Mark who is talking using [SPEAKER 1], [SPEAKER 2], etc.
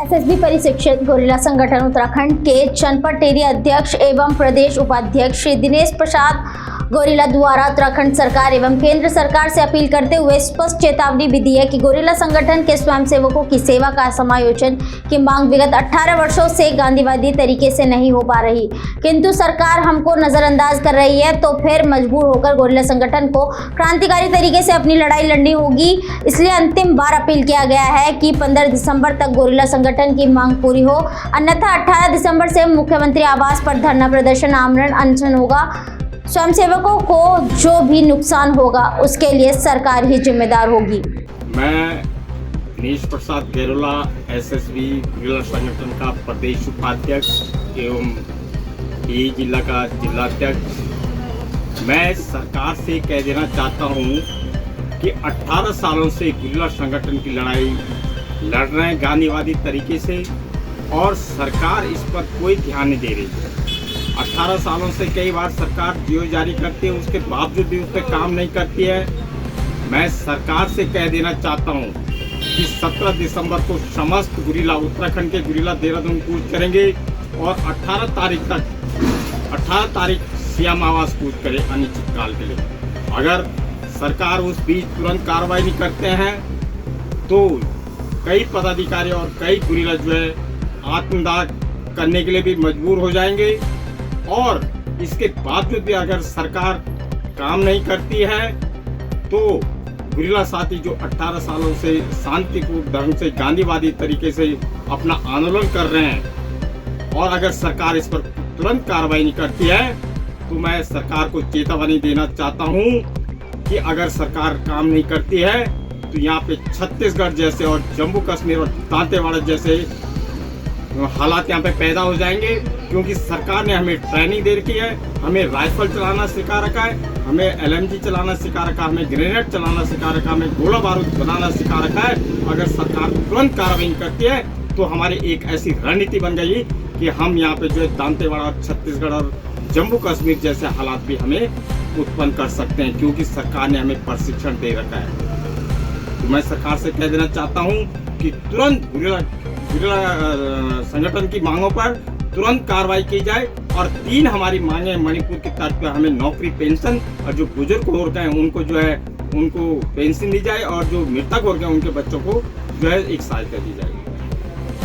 [SPEAKER 1] SSB परिशिक्षित gorilla संगठन उत्तराखंड के जनपद टेरी अध्यक्ष एवं प्रदेश उपाध्यक्ष श्री दिनेश प्रसाद गोरिल्ला द्वारा उत्तराखंड सरकार एवं केंद्र सरकार से अपील करते हुए स्पष्ट चेतावनी भी दी है कि गोरिल्ला संगठन के स्वयंसेवकों की सेवा का समायोजन की मांग विगत 18 वर्षों से गांधीवादी तरीके से नहीं हो पा रही, किंतु सरकार हमको नजरअंदाज कर रही है, तो फिर मजबूर होकर गोरिल्ला संगठन को क्रांतिकारी तरीके से अपनी लड़ाई लड़नी होगी। इसलिए अंतिम बार अपील किया गया है कि 15 दिसंबर तक गोरिल्ला संगठन की मांग पूरी हो, अन्यथा 18 दिसंबर से मुख्यमंत्री आवास पर धरना प्रदर्शन आमरण अनशन होगा। स्वयंसेवकों को जो भी नुकसान होगा उसके लिए सरकार ही जिम्मेदार होगी।
[SPEAKER 2] मैं Dinesh Prasad gorilla SSB gorilla संगठन का प्रदेश उपाध्यक्ष एवं टेरी जिला का जिलाध्यक्ष, मैं सरकार से कह देना चाहता हूं कि 18 सालों से गोरिल्ला संगठन की लड़ाई लड़ रहे हैं गांधीवादी तरीके से, और सरकार इस पर कोई ध्यान नहीं दे रही है। 18 सालों से कई बार सरकार जियो जारी करती है, उसके बावजूद भी उस पर काम नहीं करती है। मैं सरकार से कह देना चाहता हूं कि 17 दिसंबर को समस्त गोरिल्ला उत्तराखंड के गोरिल्ला देहरादून कूच करेंगे और 18 तारीख सीएम आवास कूच करे अनिश्चितकाल के लिए। अगर सरकार उस बीच तुरंत कार्रवाई नहीं करते हैं तो कई पदाधिकारी और कई गोरिल्ला जो है आत्मदाह करने के लिए भी मजबूर हो जाएंगे, और इसके बावजूद भी अगर सरकार काम नहीं करती है तो गोरिल्ला साथी जो 18 सालों से शांतिपूर्ण ढंग से गांधीवादी तरीके से अपना आंदोलन कर रहे हैं, और अगर सरकार इस पर तुरंत कार्रवाई नहीं करती है तो मैं सरकार को चेतावनी देना चाहता हूं कि अगर सरकार काम नहीं करती है तो यहाँ पे छत्तीसगढ़ जैसे और जम्मू कश्मीर और दांतेवाड़ा जैसे हालात यहाँ पे पैदा हो जाएंगे, क्योंकि सरकार ने हमें ट्रेनिंग दे रखी है, हमें राइफल चलाना सिखा रखा है, हमें एलएमजी चलाना सिखा रखा है, हमें ग्रेनेड चलाना सिखा रखा है, हमें गोला बारूद बनाना सिखा रखा है। अगर सरकार तुरंत कार्रवाई करती है तो हमारी एक ऐसी रणनीति बन गई कि हम यहाँ पे जो है दांतेवाड़ा और छत्तीसगढ़ और जम्मू कश्मीर जैसे हालात भी हमें उत्पन्न कर सकते हैं, क्योंकि सरकार ने हमें प्रशिक्षण दे रखा है। तो मैं सरकार से कह देना चाहता हूँ कि तुरंत गोरिल्ला संगठन की मांगों पर तुरंत कार्रवाई की जाए, और 3 हमारी मांगे मणिपुर की तर्ज पर हमें नौकरी, पेंशन, और जो बुजुर्ग हो गए हैं उनको जो है उनको पेंशन दी जाए, और जो मृतक हो गए उनके बच्चों को जो है एक सहायता दी जाए।